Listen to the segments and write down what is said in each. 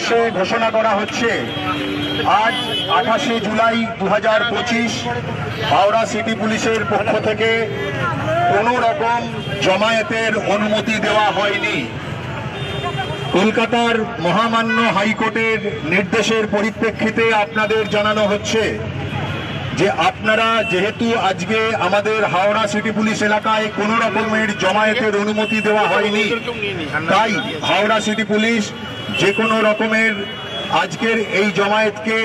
শেষে ঘোষণা করা হচ্ছে আজ 28শে জুলাই 2025 হাওড়া সিটি পুলিশের পক্ষ থেকে কোনো রকম জমায়েতের অনুমতি দেওয়া হয়নি। কলকাতার মহামান্য হাইকোর্টের নির্দেশের পরিপ্রেক্ষিতে আপনাদের জানানো হচ্ছে যে আপনারা যেহেতু আজকে আমাদের হাওড়া সিটি পুলিশ এলাকায় কোনো রকমের জমায়েতের অনুমতি দেওয়া হয়নি, তাই হাওড়া সিটি পুলিশ যে কোনো রকমের আজকের এই জমায়েতকে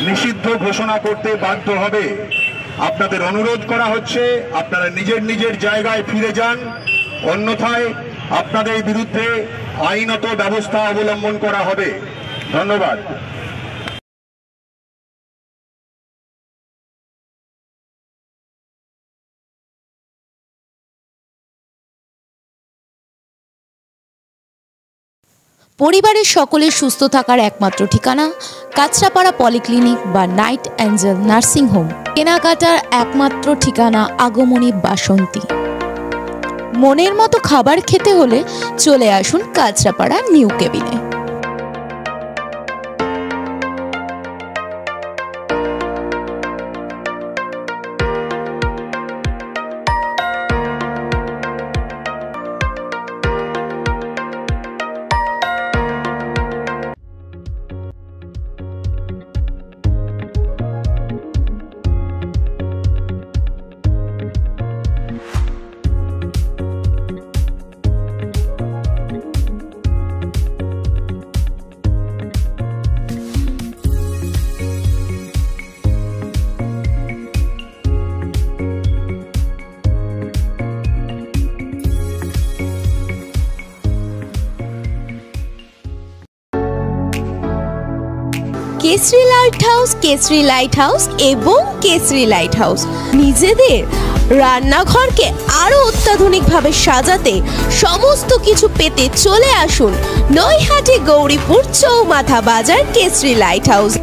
নিষিদ্ধ ঘোষণা করতে বাধ্য হবে। আপনাদের অনুরোধ করা হচ্ছে আপনারা নিজের নিজের জায়গায় ফিরে যান, অন্যথায় আপনাদের বিরুদ্ধে আইনত ব্যবস্থা অবলম্বন করা হবে। ধন্যবাদ। পরিবারের সকলের সুস্থ থাকার একমাত্র ঠিকানা কাঁচরাপাড়া পলিক্লিনিক বা নাইট অ্যাঞ্জেল নার্সিং হোম। কেনাকাটার একমাত্র ঠিকানা আগমনী বাসন্তী। মনের মতো খাবার খেতে হলে চলে আসুন কাঁচরাপাড়া নিউ কেবিনে। Kesari light house, Kesari light house এবং কেসরি লাইট হাউস নিজেদের রান্নাঘরকে আরো অত্যাধুনিকভাবে সাজাতে সমস্ত কিছু পেতে চলে আসুন নৈহাটি গৌরীপুর চৌমাথা বাজার কেসরি লাইট হাউস।